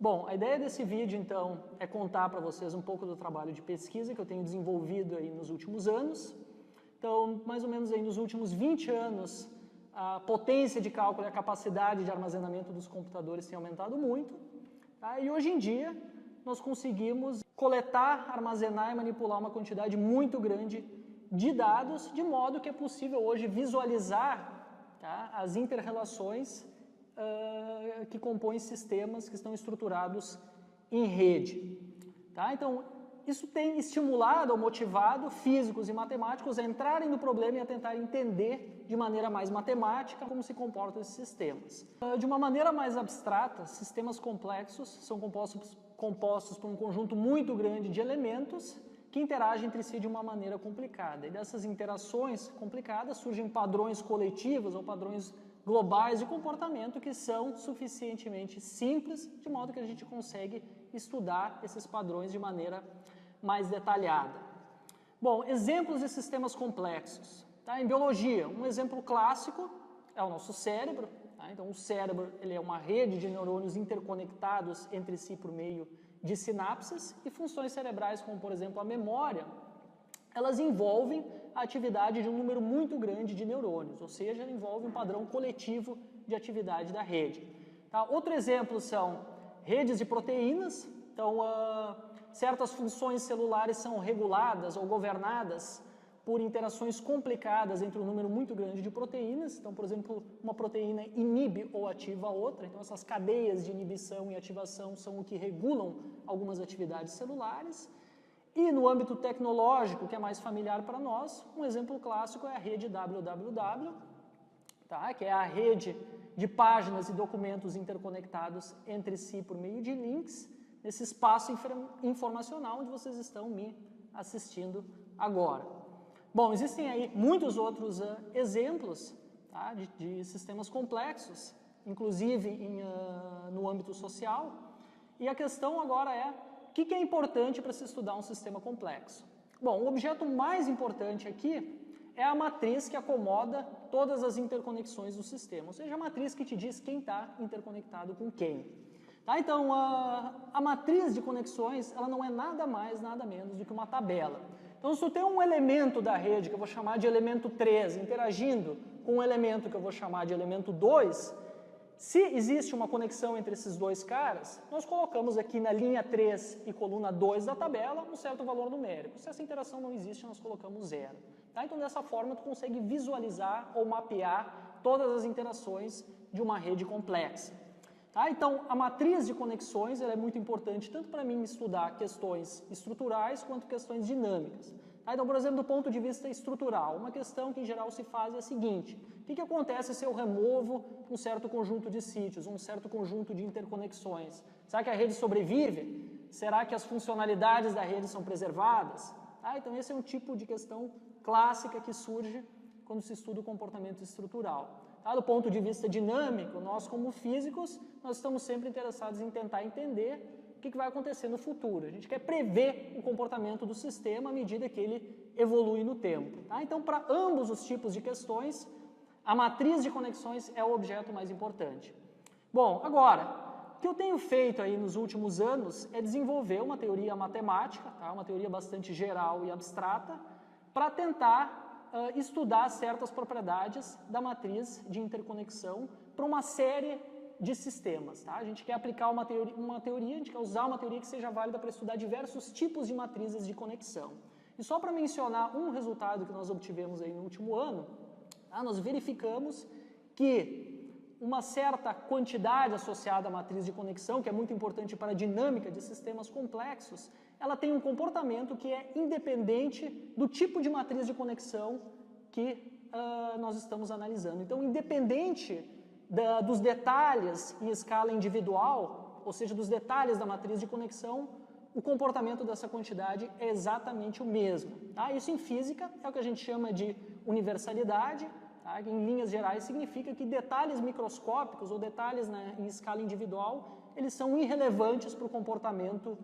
Bom, a ideia desse vídeo, então, é contar para vocês um pouco do trabalho de pesquisa que eu tenho desenvolvido aí nos últimos anos. Então, mais ou menos aí nos últimos 20 anos, a potência de cálculo e a capacidade de armazenamento dos computadores tem aumentado muito. Tá? E hoje em dia, nós conseguimos coletar, armazenar e manipular uma quantidade muito grande de dados, de modo que é possível hoje visualizar, tá, as inter-relações que compõem sistemas que estão estruturados em rede. Tá? Então, isso tem estimulado ou motivado físicos e matemáticos a entrarem no problema e a tentar entender de maneira mais matemática como se comportam esses sistemas. De uma maneira mais abstrata, sistemas complexos são compostos por um conjunto muito grande de elementos que interagem entre si de uma maneira complicada. E dessas interações complicadas surgem padrões coletivos ou padrões globais de comportamento que são suficientemente simples, de modo que a gente consegue estudar esses padrões de maneira mais detalhada. Bom, exemplos de sistemas complexos. Tá? Em biologia, um exemplo clássico é o nosso cérebro. Tá? Então, o cérebro ele é uma rede de neurônios interconectados entre si por meio de sinapses e funções cerebrais, como, por exemplo, a memória, elas envolvem a atividade de um número muito grande de neurônios, ou seja, envolve um padrão coletivo de atividade da rede. Tá? Outro exemplo são redes de proteínas. Então, certas funções celulares são reguladas ou governadas por interações complicadas entre um número muito grande de proteínas. Então, por exemplo, uma proteína inibe ou ativa a outra. Então, essas cadeias de inibição e ativação são o que regulam algumas atividades celulares. E no âmbito tecnológico, que é mais familiar para nós, um exemplo clássico é a rede www, tá? Que é a rede de páginas e documentos interconectados entre si por meio de links, nesse espaço informacional onde vocês estão me assistindo agora. Bom, existem aí muitos outros exemplos, tá? de sistemas complexos, inclusive no âmbito social, e a questão agora é: o que é importante para se estudar um sistema complexo? Bom, o objeto mais importante aqui é a matriz que acomoda todas as interconexões do sistema, ou seja, a matriz que te diz quem está interconectado com quem. Tá? Então, a matriz de conexões ela não é nada mais, nada menos do que uma tabela. Então, se eu tenho um elemento da rede que eu vou chamar de elemento 3 interagindo com um elemento que eu vou chamar de elemento 2, se existe uma conexão entre esses dois caras, nós colocamos aqui na linha 3 e coluna 2 da tabela um certo valor numérico. Se essa interação não existe, nós colocamos 0. Tá? Então, dessa forma, tu consegue visualizar ou mapear todas as interações de uma rede complexa. Tá? Então, a matriz de conexões ela é muito importante tanto para mim estudar questões estruturais quanto questões dinâmicas. Tá? Então, por exemplo, do ponto de vista estrutural, uma questão que em geral se faz é a seguinte: o que acontece se eu removo um certo conjunto de sítios, um certo conjunto de interconexões? Será que a rede sobrevive? Será que as funcionalidades da rede são preservadas? Tá? Então, esse é um tipo de questão clássica que surge quando se estuda o comportamento estrutural. Tá? Do ponto de vista dinâmico, nós como físicos, nós estamos sempre interessados em tentar entender o que vai acontecer no futuro. A gente quer prever o comportamento do sistema à medida que ele evolui no tempo. Tá? Então, para ambos os tipos de questões, a matriz de conexões é o objeto mais importante. Bom, agora, o que eu tenho feito aí nos últimos anos é desenvolver uma teoria matemática, tá? Uma teoria bastante geral e abstrata, para tentar estudar certas propriedades da matriz de interconexão para uma série de sistemas. Tá? A gente quer aplicar uma teoria, a gente quer usar uma teoria que seja válida para estudar diversos tipos de matrizes de conexão. E só para mencionar um resultado que nós obtivemos aí no último ano, tá? Nós verificamos que uma certa quantidade associada à matriz de conexão, que é muito importante para a dinâmica de sistemas complexos, ela tem um comportamento que é independente do tipo de matriz de conexão que nós estamos analisando. Então, independente dos detalhes em escala individual, ou seja, dos detalhes da matriz de conexão, o comportamento dessa quantidade é exatamente o mesmo. Tá? Isso em física é o que a gente chama de universalidade. Tá? Em linhas gerais, significa que detalhes microscópicos ou detalhes em escala individual, eles são irrelevantes para o comportamento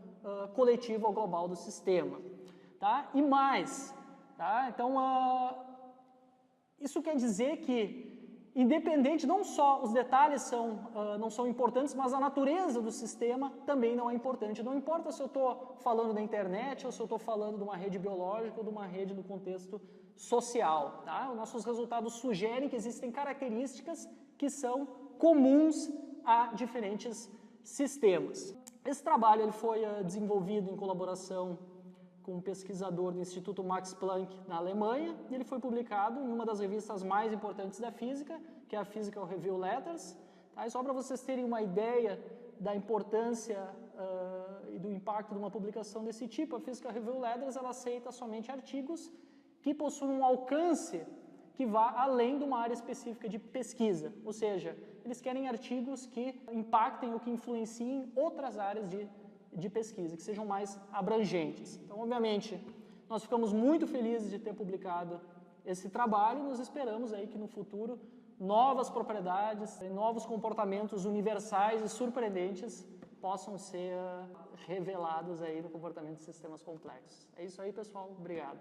coletivo ou global do sistema. Tá? E mais, tá? Então, isso quer dizer que independente, não só os detalhes não são importantes, mas a natureza do sistema também não é importante. Não importa se eu estou falando da internet ou se eu estou falando de uma rede biológica ou de uma rede no contexto social. Tá? Os nossos resultados sugerem que existem características que são comuns a diferentes sistemas. Esse trabalho ele foi desenvolvido em colaboração com um pesquisador do Instituto Max Planck na Alemanha, e ele foi publicado em uma das revistas mais importantes da física, que é a Physical Review Letters. Tá? E só para vocês terem uma ideia da importância e do impacto de uma publicação desse tipo, a Physical Review Letters ela aceita somente artigos que possuem um alcance que vá além de uma área específica de pesquisa, ou seja, eles querem artigos que impactem ou que influenciem outras áreas de pesquisa, que sejam mais abrangentes. Então, obviamente, nós ficamos muito felizes de ter publicado esse trabalho e nós esperamos aí que no futuro novas propriedades, novos comportamentos universais e surpreendentes possam ser revelados aí no comportamento de sistemas complexos. É isso aí, pessoal. Obrigado.